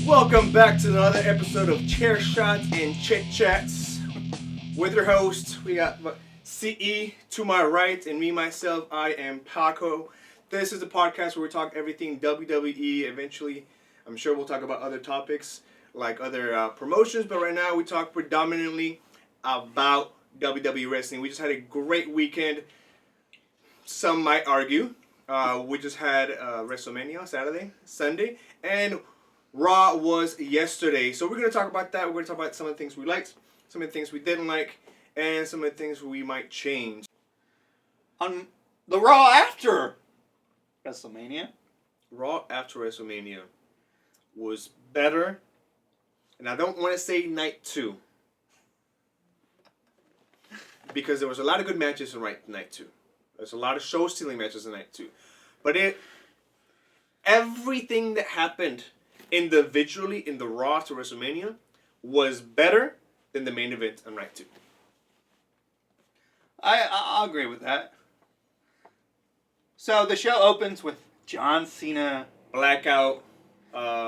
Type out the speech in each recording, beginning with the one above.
Welcome back to another episode of Chair Shots and Chit Chats. With your host, we got CE to my right, and me, myself, I am Paco. This is a podcast where we talk everything WWE. Eventually, I'm sure we'll talk about other topics, like other promotions, but right now we talk predominantly about WWE wrestling. We just had a great weekend. Some might argue. We just had WrestleMania Sunday, and Raw was yesterday. So we're going to talk about that. We're going to talk about some of the things we liked, some of the things we didn't like, and some of the things we might change. On the Raw after WrestleMania. Raw after WrestleMania was better, and I don't want to say night 2, because there was a lot of good matches in night 2. There's a lot of show-stealing matches in night 2. But everything that happened individually in the Raw to WrestleMania was better than the main event on night 2. I'll agree with that. So the show opens with John Cena. Blackout.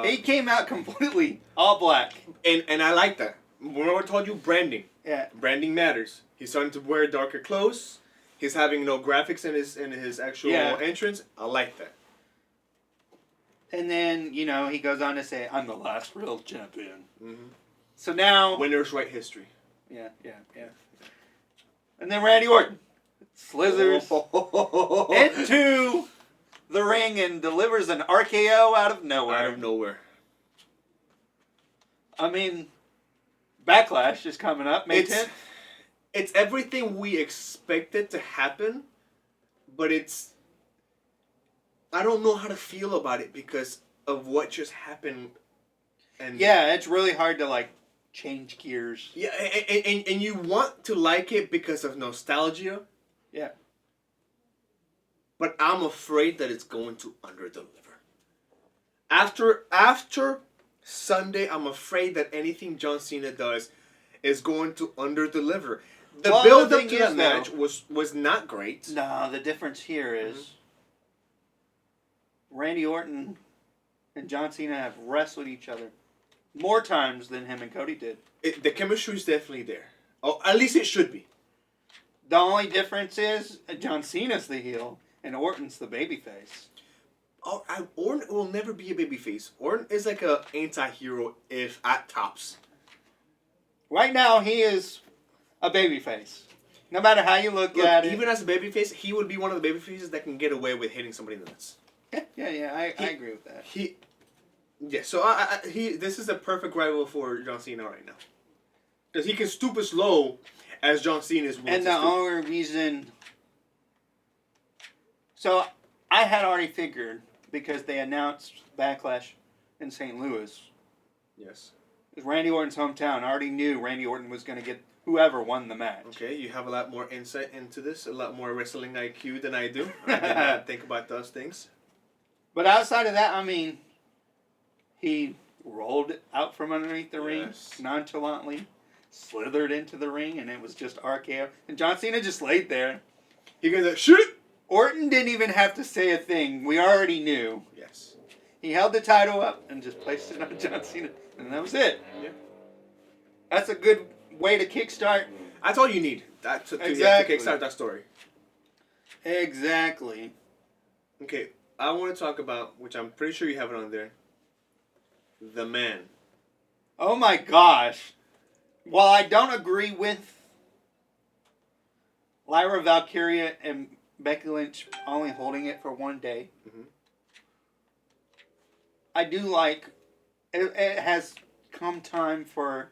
He came out completely all black. And I like that. Remember I told you branding. Yeah. Branding matters. He's starting to wear darker clothes. He's having no graphics in his actual entrance. I like that. And then, he goes on to say, I'm the last real champion. Mm-hmm. So now... Winners write history. Yeah. And then Randy Orton slithers into the ring and delivers an RKO out of nowhere. I mean, Backlash is coming up, May 10th. It's everything we expected to happen, but I don't know how to feel about it because of what just happened. And yeah, it's really hard to change gears. Yeah, and you want to like it because of nostalgia. Yeah. But I'm afraid that it's going to underdeliver. After Sunday, I'm afraid that anything John Cena does is going to underdeliver. The build-up to that match was not great. No, the difference here is Randy Orton and John Cena have wrestled each other more times than him and Cody did. The chemistry is definitely there. Oh, at least it should be. The only difference is John Cena's the heel and Orton's the babyface. Oh, Orton will never be a babyface. Orton is like a anti-hero if at tops. Right now, he is a babyface. No matter how you look at it. Even as a babyface, he would be one of the babyfaces that can get away with hitting somebody in the nuts. Yeah, I agree with that. This is a perfect rival for John Cena right now. Because he can stoop as low as John Cena is willing to stoop. And the only reason... So, I had already figured, because they announced Backlash in St. Louis. Yes. It was Randy Orton's hometown. I already knew Randy Orton was going to get whoever won the match. Okay, you have a lot more insight into this, a lot more wrestling IQ than I do. I did not think about those things. But outside of that, I mean, he rolled out from underneath the ring nonchalantly, slithered into the ring, and it was just RKO. And John Cena just laid there. He goes, shoot! Orton didn't even have to say a thing. We already knew. Yes. He held the title up and just placed it on John Cena, and that was it. Yeah. That's a good way to kickstart. That's all you need to kickstart that story. Exactly. Okay, I want to talk about, which I'm pretty sure you have it on there, the man. Oh my gosh. While I don't agree with Lyra Valkyria and Becky Lynch only holding it for one day, I do like it has come time for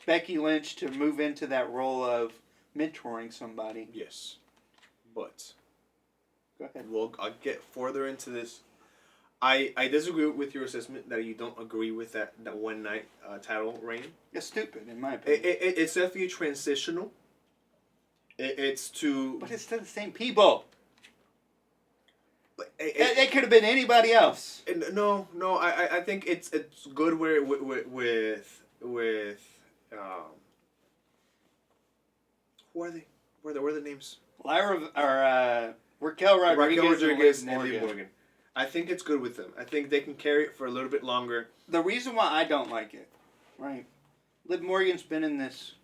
Becky Lynch to move into that role of mentoring somebody. Yes. But go ahead. I'll get further into this. I disagree with your assessment that you don't agree with that one night title reign. It's stupid, in my opinion. It's definitely transitional. But it's to No. I think it's good where with who are they? What are the names? Lyra or Raquel Rodriguez and Liv Morgan. I think it's good with them. I think they can carry it for a little bit longer. The reason why I don't like it, right? Liv Morgan's been in this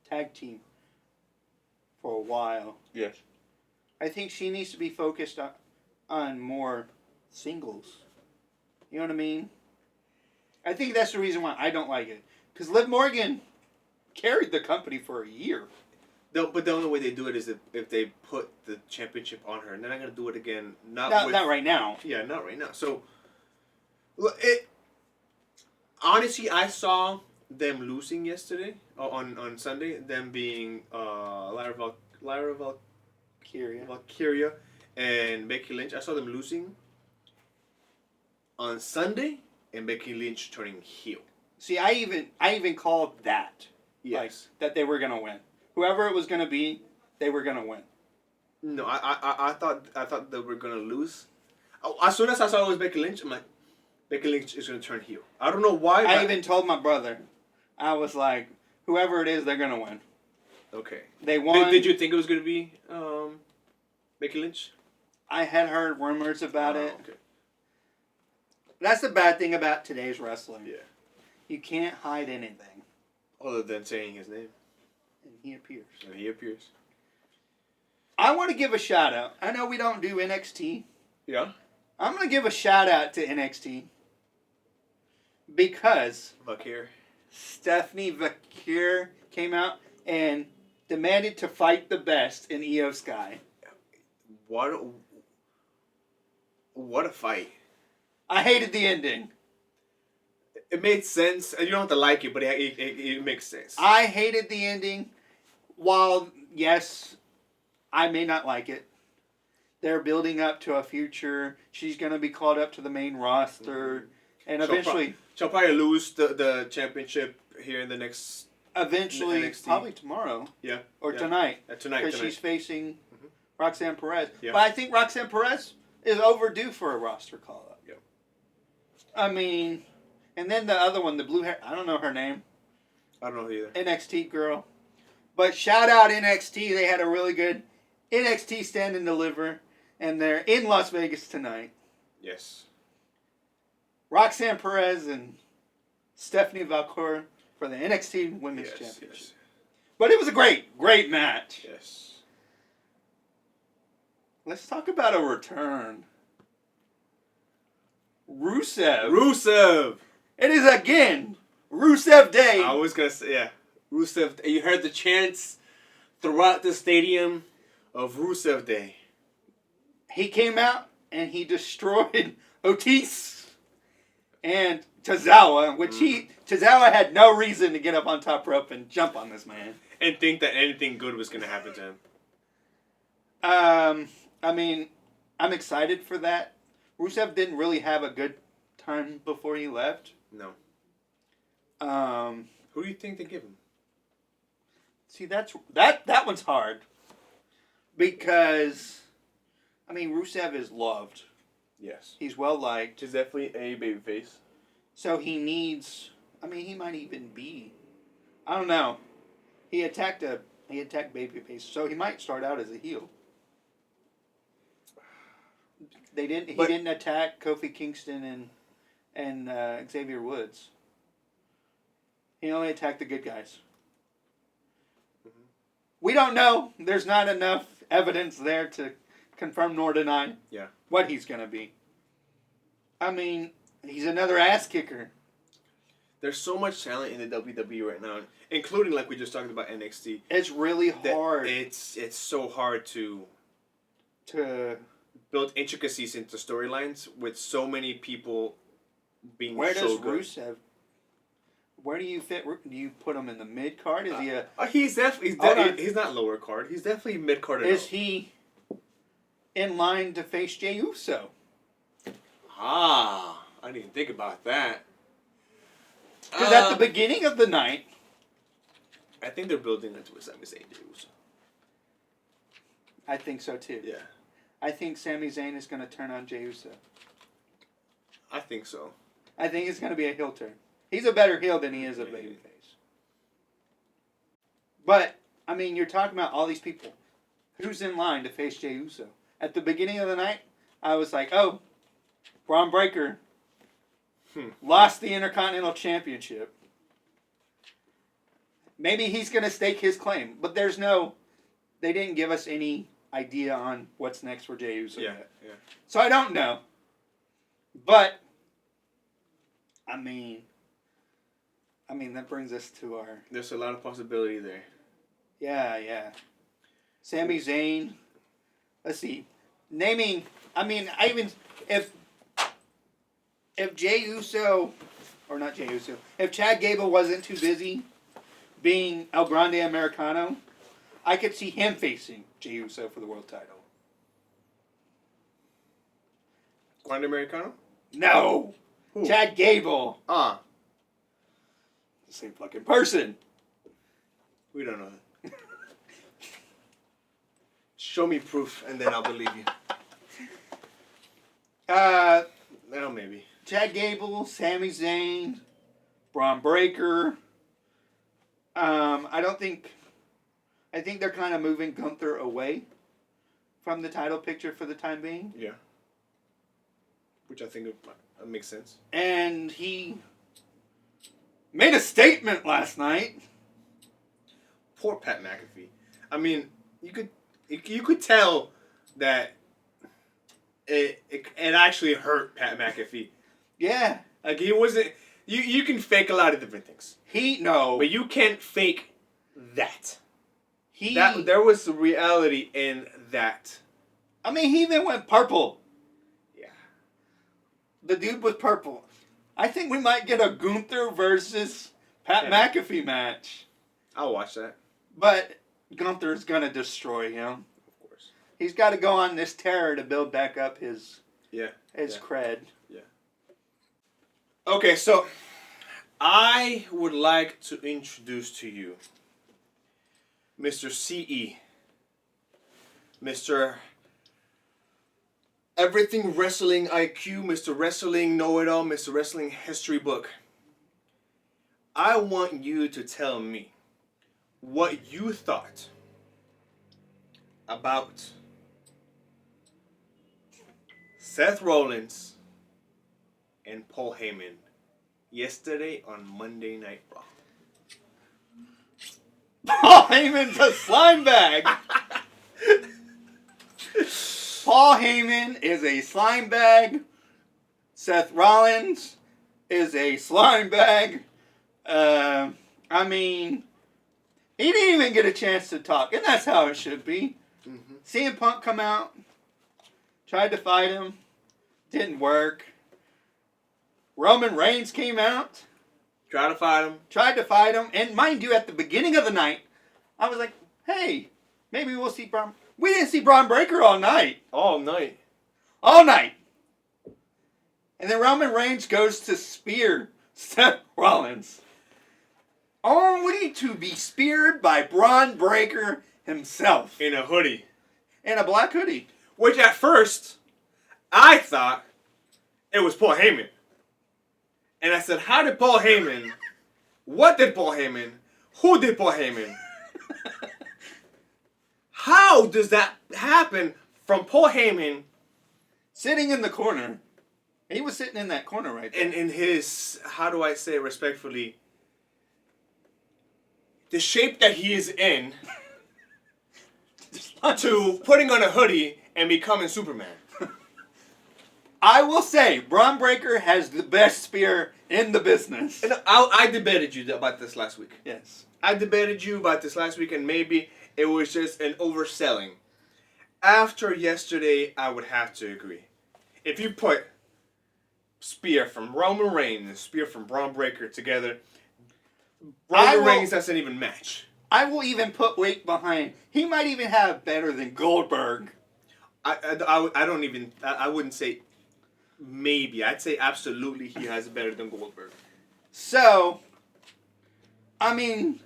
tag team for a while. Yes. I think she needs to be focused on more singles. You know what I mean? I think that's the reason why I don't like it. Because Liv Morgan carried the company for a year. But the only way they do it is if they put the championship on her, and they're not gonna do it again. Not right now. Yeah, not right now. So, honestly, I saw them losing yesterday on Sunday. Them being Lyra Valkyria and Becky Lynch. I saw them losing on Sunday, and Becky Lynch turning heel. See, I even called that. Yes. Like, that they were gonna win. Whoever it was gonna be, they were gonna win. No, I thought they were gonna lose. As soon as I saw it was Becky Lynch, I'm like, Becky Lynch is gonna turn heel. I don't know why. I even told my brother, I was like, whoever it is, they're gonna win. Okay. They won. Did you think it was gonna be Becky Lynch? I had heard rumors about it. Okay. That's the bad thing about today's wrestling. Yeah. You can't hide anything. Other than saying his name. And he appears. And he appears. I want to give a shout out. I know we don't do NXT. Yeah. I'm going to give a shout out to NXT. Because Vakir. Stephanie Vakir came out and demanded to fight the best in Io Sky. What a fight. I hated the ending. It made sense. You don't have to like it, but it makes sense. I hated the ending. While, yes, I may not like it. They're building up to a future. She's going to be called up to the main roster. Mm-hmm. And eventually... She'll probably lose the championship here in the next... Eventually, probably tomorrow. Yeah. Or tonight. Tonight. Because she's facing Roxanne Perez. Yeah. But I think Roxanne Perez is overdue for a roster call-up. Yeah. I mean... And then the other one, the blue hair, I don't know her name. I don't know either. NXT girl. But shout out NXT. They had a really good NXT Stand and Deliver. And they're in Las Vegas tonight. Yes. Roxanne Perez and Stephanie Valcour for the NXT Women's Championship. Yes. But it was a great match. Yes. Let's talk about a return. Rusev. It is again Rusev Day. I was going to say, yeah. Rusev. You heard the chants throughout the stadium of Rusev Day. He came out and he destroyed Otis and Tozawa, which Tozawa had no reason to get up on top rope and jump on this man. And think that anything good was going to happen to him. I mean, I'm excited for that. Rusev didn't really have a good time before he left. No. Who do you think they give him? See, that one's hard. Because, I mean, Rusev is loved. Yes. He's well liked. He's definitely a babyface. So he needs, I mean, he might even be, I don't know. He attacked babyface, so he might start out as a heel. He didn't attack Kofi Kingston and Xavier Woods. He only attacked the good guys. Mm-hmm. We don't know. There's not enough evidence there to confirm nor deny what he's going to be. I mean, he's another ass kicker. There's so much talent in the WWE right now, including like we just talked about NXT. It's really hard. It's so hard to build intricacies into storylines with so many people being Where so does good. Rusev? Where do you fit? Do you put him in the mid card? Is he a? He's definitely he's not lower card. He's definitely mid card. Is he in line to face Jey Uso? I didn't think about that. Because at the beginning of the night, I think they're building into a Sami Zayn Jey Uso. I think so too. Yeah. I think Sami Zayn is going to turn on Jey Uso. I think so. I think it's going to be a heel turn. He's a better heel than he is a babyface. But, I mean, you're talking about all these people. Who's in line to face Jey Uso? At the beginning of the night, I was like, oh, Braun Breaker lost the Intercontinental Championship. Maybe he's going to stake his claim, but they didn't give us any idea on what's next for Jey Uso yet. Yeah. So I don't know. But, I mean, that brings us to our... There's a lot of possibility there. Yeah. Sami Zayn. Let's see. Naming... If Jey Uso... Or not Jey Uso. If Chad Gable wasn't too busy being El Grande Americano, I could see him facing Jey Uso for the world title. Grande Americano? No! Who? Chad Gable. The same fucking person. We don't know that. Show me proof, and then I'll believe you. Well, maybe. Chad Gable, Sami Zayn, Braun Breaker. I think they're kind of moving Gunther away from the title picture for the time being. Yeah. Which I think makes sense. And he made a statement last night. Poor Pat McAfee. I mean, you could tell that it actually hurt Pat McAfee. Yeah. Like, he wasn't... You can fake a lot of different things. But you can't fake that. There was reality in that. I mean, he even went purple. Yeah. The dude was purple. I think we might get a Gunther versus Pat McAfee match. I'll watch that. But Gunther's going to destroy him. Of course. He's got to go on this tear to build back up his cred. Yeah. Okay, so I would like to introduce to you Mr. CE. Mr. Everything Wrestling IQ, Mr. Wrestling Know-It-All, Mr. Wrestling History Book. I want you to tell me what you thought about Seth Rollins and Paul Heyman yesterday on Monday Night Raw. Paul Heyman's a slime bag. Paul Heyman is a slime bag. Seth Rollins is a slime bag. I mean, he didn't even get a chance to talk, and that's how it should be. Mm-hmm. CM Punk come out, tried to fight him, didn't work. Roman Reigns came out. Tried to fight him. And mind you, at the beginning of the night, I was like, hey, maybe we'll see Braun. We didn't see Braun Breaker all night. All night. And then Roman Reigns goes to spear Seth Rollins. Only to be speared by Braun Breaker himself. In a hoodie. In a black hoodie. Which at first, I thought it was Paul Heyman. And I said, how did Paul Heyman... What did Paul Heyman... Who did Paul Heyman... How does that happen from Paul Heyman... Sitting in the corner. He was sitting in that corner right there. And in his... How do I say it respectfully? The shape that he is in... to putting on a hoodie and becoming Superman. I will say, Braun Breaker has the best spear in the business. And I debated you about this last week. Yes. I debated you about this last week, and maybe it was just an overselling. After yesterday, I would have to agree. If you put spear from Roman Reigns and spear from Braun Breaker together, Roman Reigns doesn't even match. I will even put weight behind. He might even have better than Goldberg. I wouldn't say maybe. I'd say absolutely he has better than Goldberg. So, I mean,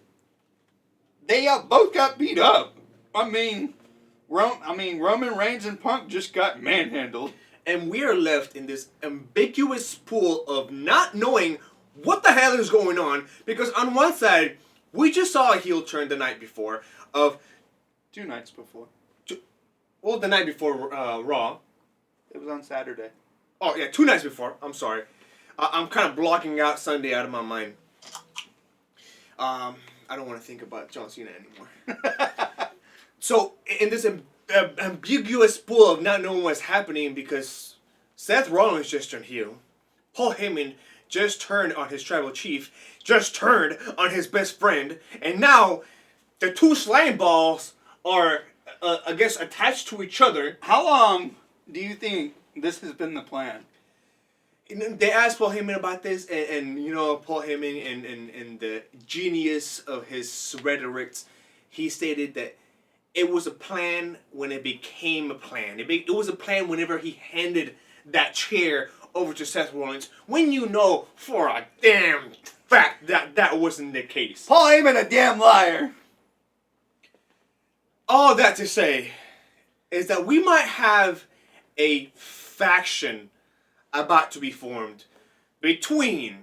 they both got beat up. I mean, Roman Reigns and Punk just got manhandled. And we are left in this ambiguous pool of not knowing what the hell is going on. Because on one side, we just saw a heel turn the night before of... 2 nights before. Well, the night before Raw. It was on Saturday. Oh yeah, 2 nights before. I'm sorry. I'm kind of blocking out Sunday out of my mind. I don't want to think about John Cena anymore. So in this ambiguous pool of not knowing what's happening, because Seth Rollins just turned heel, Paul Heyman just turned on his tribal chief, just turned on his best friend, and now the two slime balls are, I guess, attached to each other. How long do you think this has been the plan? And they asked Paul Heyman about this, and you know, Paul Heyman and the genius of his rhetorics, he stated that it was a plan when it became a plan. It was a plan whenever he handed that chair over to Seth Rollins, when you know for a damn fact that that wasn't the case. Paul Heyman, a damn liar. All that to say is that we might have a faction about to be formed between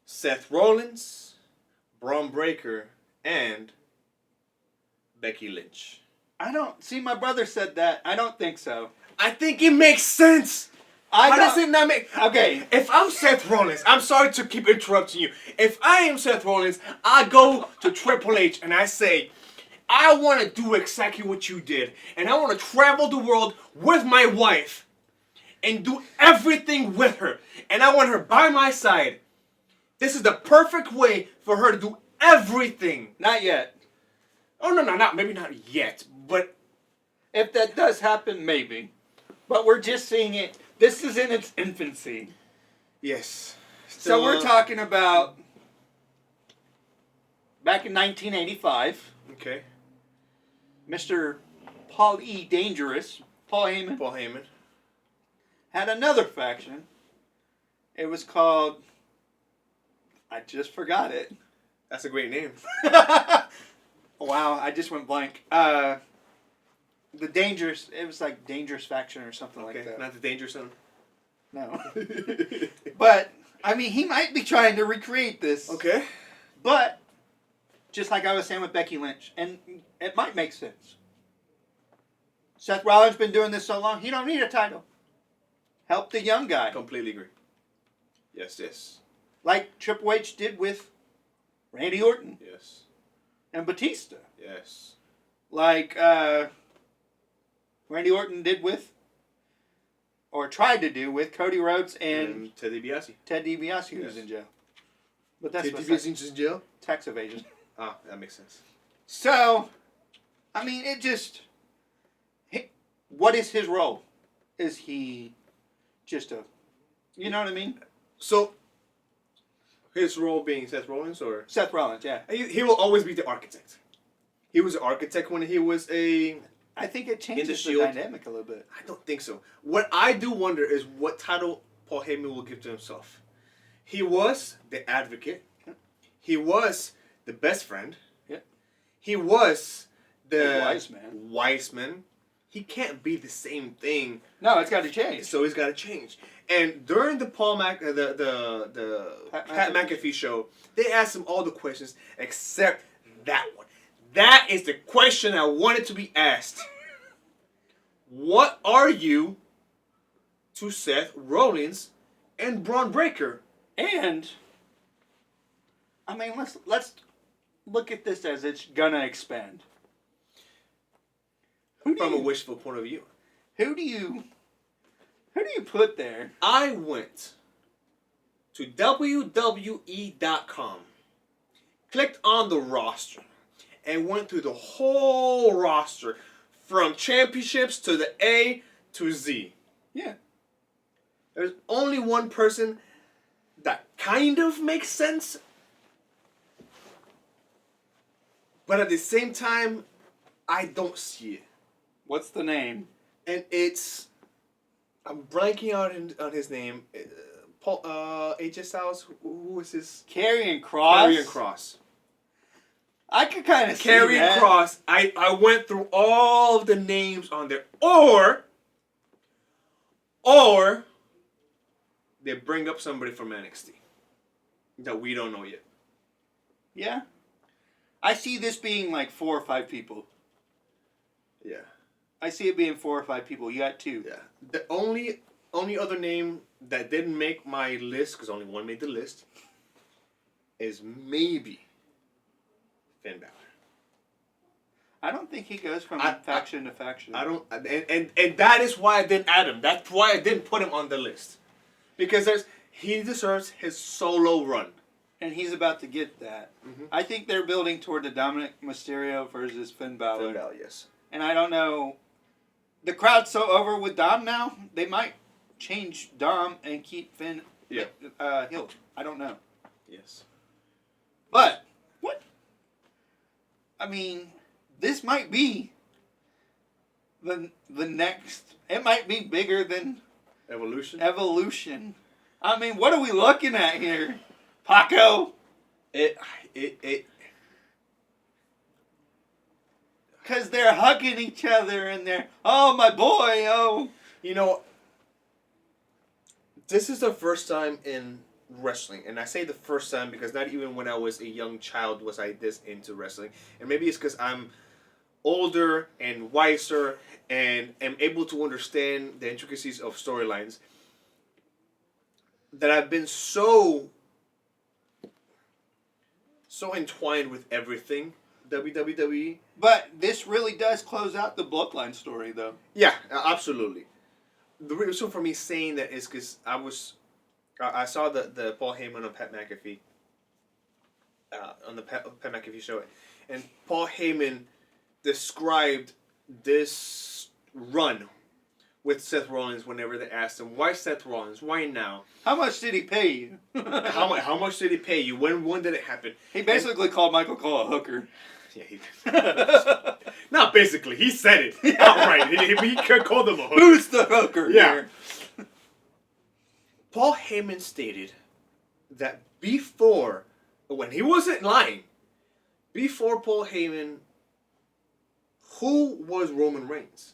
Seth Rollins, Braun Breaker, and Becky Lynch. I don't see. My brother said that. I don't think so. I think it makes sense. How does it not make... Okay. If I'm Seth Rollins, I'm sorry to keep interrupting you. If I am Seth Rollins, I go to Triple H and I say, I want to do exactly what you did. And I want to travel the world with my wife and do everything with her. And I want her by my side. This is the perfect way for her to do everything. Not yet. Oh, no, maybe not yet. But if that does happen, maybe. But we're just seeing it. This is in its infancy. Yes. So we're talking about back in 1985. Okay. Mr. Paul E. Dangerous, Paul Heyman, had another faction. It was called... I just forgot it. That's a great name. Wow, I just went blank. The Dangerous... It was like Dangerous Faction or something like that. Not the Danger Zone? No. But, I mean, he might be trying to recreate this. Okay. But, just like I was saying with Becky Lynch, and it might make sense. Seth Rollins been doing this so long, he don't need a title. Help the young guy. Completely agree. Yes. Like Triple H did with Randy Orton. Yes. And Batista. Yes. Like Randy Orton did with, or tried to do with, Cody Rhodes and Ted DiBiase. Ted DiBiase, who was in jail. But that's Ted DiBiase in jail? Tax evasion. Ah, that makes sense. So, I mean, it just... What is his role? Is he just a... You know what I mean? So, his role being Seth Rollins, or... Seth Rollins, yeah. He will always be the architect. He was an architect when he was a... I think it changes the dynamic a little bit. I don't think so. What I do wonder is what title Paul Heyman will give to himself. He was the advocate. He was the best friend. Yeah. He was the wise man. He can't be the same thing. No, it's got to change. So he's got to change. And during the Pat McAfee show, they asked him all the questions except that one. That is the question I wanted to be asked. What are you to Seth Rollins and Braun Breaker? And I mean, let's look at this as it's gonna expand. From a wishful point of view. Who do you put there? I went to WWE.com, clicked on the roster, and went through the whole roster from championships to the A to Z. Yeah. There's only one person that kind of makes sense, but at the same time, I don't see it. What's the name? And it's... I'm blanking out on his name. Paul, AJ Styles, who was his... Karrion Kross. Karrion Kross. I could kind of see Karrion Kross. I went through all of the names on there. Or they bring up somebody from NXT that we don't know yet. Yeah. I see this being like 4 or 5 people. Yeah. I see it being 4 or 5 people. You got 2. Yeah. The only only other name that didn't make my list, because only one made the list, is maybe Finn Balor. I don't think he goes from faction to faction. I don't, and that is why I didn't add him. That's why I didn't put him on the list, because he deserves his solo run, and he's about to get that. Mm-hmm. I think they're building toward the Dominic Mysterio versus Finn Balor. Finn Balor, yes. And I don't know, the crowd's so over with Dom now. They might change Dom and keep Finn healed. I don't know. Yes. But what? I mean, this might be the next. It might be bigger than Evolution. I mean, what are we looking at here, Paco? Because they're hugging each other and they're, oh, my boy, oh. You know, this is the first time in wrestling, and I say the first time because not even when I was a young child was I this into wrestling. And maybe it's because I'm older and wiser and am able to understand the intricacies of storylines that I've been so entwined with everything WWE. But this really does close out the Bloodline story, though. Yeah, absolutely. The reason for me saying that is because I saw the Paul Heyman on Pat McAfee on the Pat McAfee show, and Paul Heyman described this run with Seth Rollins whenever they asked him, why Seth Rollins? Why now? How much did he pay you? how much did he pay you? When did it happen? He basically called Michael Cole a hooker. Yeah, he did. Not basically. He said it outright. He called him a hooker. Who's the hooker here? Paul Heyman stated that before, when he wasn't lying, before Paul Heyman, who was Roman Reigns?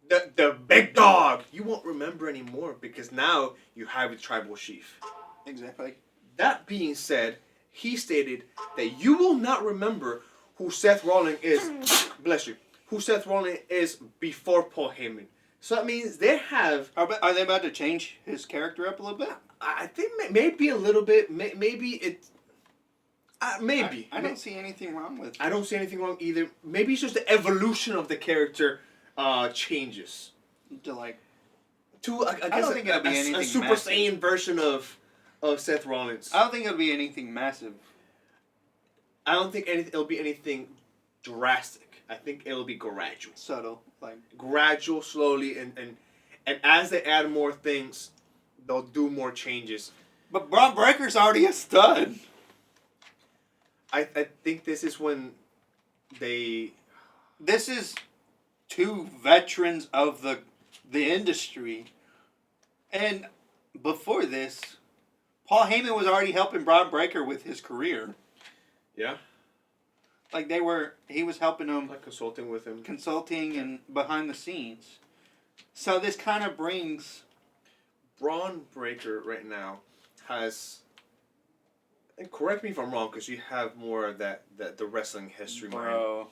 The big dog. You won't remember anymore because now you have a tribal chief. Exactly. That being said, he stated that you will not remember who Seth Rollins is. Bless you. Who Seth Rollins is before Paul Heyman. So that means they have. Are they about to change his character up a little bit? I think maybe a little bit. Maybe it. Maybe. I don't see anything wrong with it. I don't see anything wrong either. Maybe it's just the evolution of the character changes. I guess don't think it'll be anything a Super massive. Saiyan version of Seth Rollins. I don't think it'll be anything massive. I don't think it'll be anything drastic. I think it'll be gradual. Subtle. Gradual, slowly, and as they add more things, they'll do more changes. But Braun Breaker's already a stud. I think this is when they... This is two veterans of the industry. And before this, Paul Heyman was already helping Braun Breaker with his career. Yeah. He was helping him. Consulting with him. Consulting and behind the scenes. So this kind of brings... Braun Breaker right now has... And correct me if I'm wrong, because you have more of the wrestling history mind.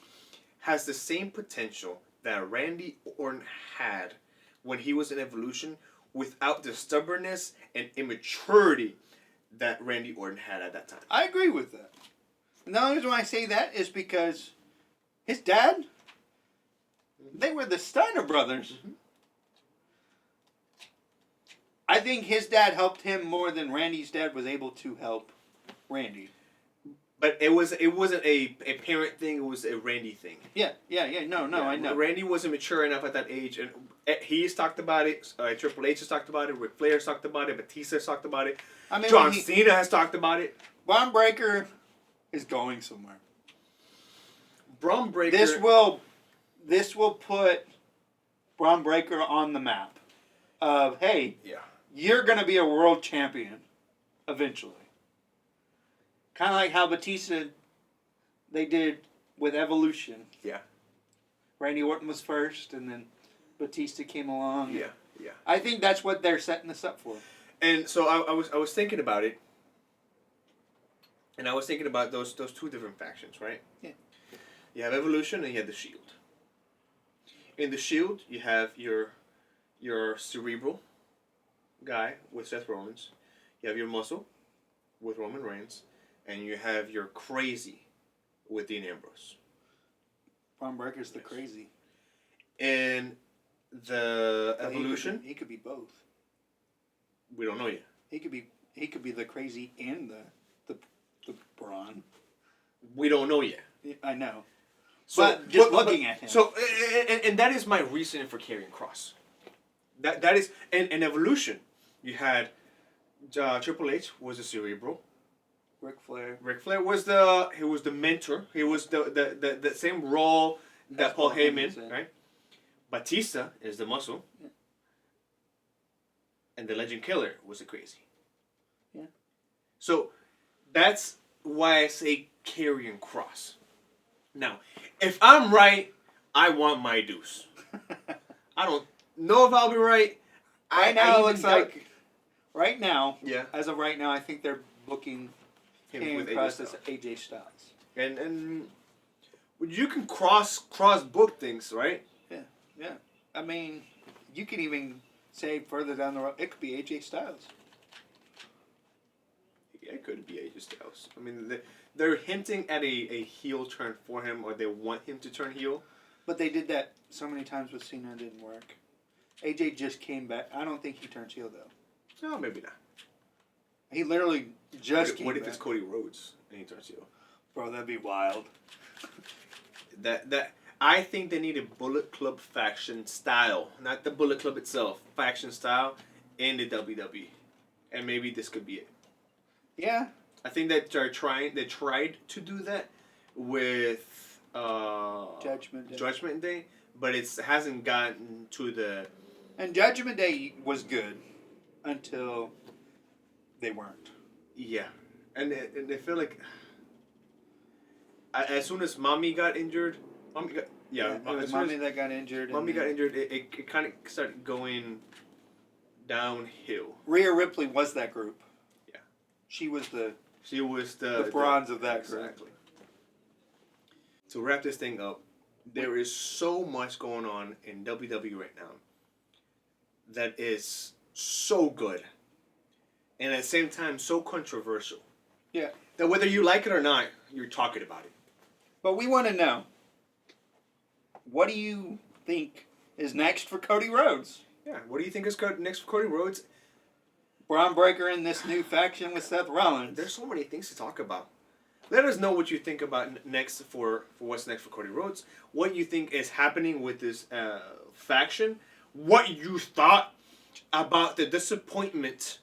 Has the same potential that Randy Orton had when he was in Evolution without the stubbornness and immaturity that Randy Orton had at that time. I agree with that. And the only reason why I say that is because his dad, they were the Steiner brothers. Mm-hmm. I think his dad helped him more than Randy's dad was able to help Randy. But it wasn't a parent thing, it was a Randy thing. Yeah, no, I know. Randy wasn't mature enough at that age, and he's talked about it, Triple H has talked about it, Ric Flair has talked about it, Batista has talked about it, John Cena has talked about it. Braun Breaker is going somewhere. Braun Breaker... This will put Braun Breaker on the map of, hey, you're going to be a world champion eventually. Kind of like how Batista, they did with Evolution. Yeah. Randy Orton was first, and then Batista came along. Yeah. I think that's what they're setting this up for. And so I was thinking about it, and I was thinking about those two different factions, right? Yeah. You have Evolution and you have the Shield. In the Shield, you have your your cerebral guy with Seth Rollins. You have your muscle with Roman Reigns, and you have your crazy with Dean Ambrose. Braun Breaker's the crazy. And the But evolution, He could be both. we don't know yet. He could be the crazy and the Braun. We don't know yet. I know. So, But just looking at him. So, and that is my reason for carrying Cross. That is, and evolution. You had Triple H was a cerebral. Ric Flair. Ric Flair was the mentor. He was the same role that Paul Heyman, right? Batista is the muscle. Yeah. And the Legend Killer was a crazy. Yeah. So that's why I say carrying Cross. Now, if I'm right, I want my deuce. I don't know if I'll be right. Right now, it looks like. Right now, Yeah. as of right now, I think they're booking him with across AJ as Styles. AJ Styles. And you can cross book things, right? Yeah. I mean, you can even say further down the road, it could be AJ Styles. Yeah, it could be AJ Styles. I mean, they're hinting at a heel turn for him, or they want him to turn heel. But they did that so many times with Cena, it didn't work. AJ just came back. I don't think he turns heel, though. No, maybe not. He literally just came What if back. it's Cody Rhodes and he turns heel? Bro, that'd be wild. That I think they need a Bullet Club faction style, not the Bullet Club itself, faction style in the WWE, and maybe this could be it. Yeah. I think that they tried to do that with Judgment Day, but it hasn't gotten to the. And Judgment Day was good until they weren't. Yeah, and I feel like as soon as Mommy got injured, It was as soon Mommy as that got injured. Mommy got injured, it kind of started going downhill. Rhea Ripley was that group. Yeah. She was the bronze of that group. Exactly. To wrap this thing up, there is so much going on in WWE right now that is so good, and at the same time so controversial. Yeah. That whether you like it or not, you're talking about it. But we want to know, what do you think is next for Cody Rhodes? Yeah. What do you think is next for Cody Rhodes? Braun Breaker in this new faction with Seth Rollins. There's so many things to talk about. Let us know what you think about next for what's next for Cody Rhodes. What you think is happening with this faction. What you thought about the disappointment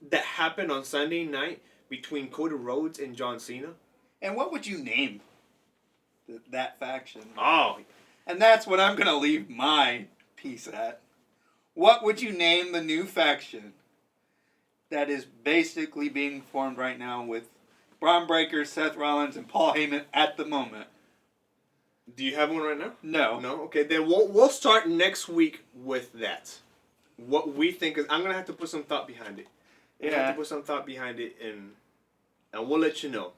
that happened on Sunday night between Cody Rhodes and John Cena. And what would you name that faction? Oh. And that's what I'm going to leave my piece at. What would you name the new faction that is basically being formed right now with Braun Breaker, Seth Rollins, and Paul Heyman at the moment? Do you have one right now? No. No? Okay, then we'll start next week with that. What we think is... I'm going to have to put some thought behind it. Yeah. Have to put some thought behind it, and we'll let you know.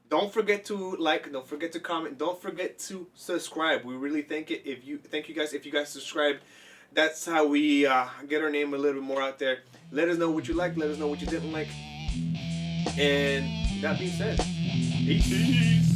Don't forget to like. Don't forget to comment. Don't forget to subscribe. We really thank you guys. If you guys subscribe, that's how we get our name a little bit more out there. Let us know what you like. Let us know what you didn't like. And that being said, peace.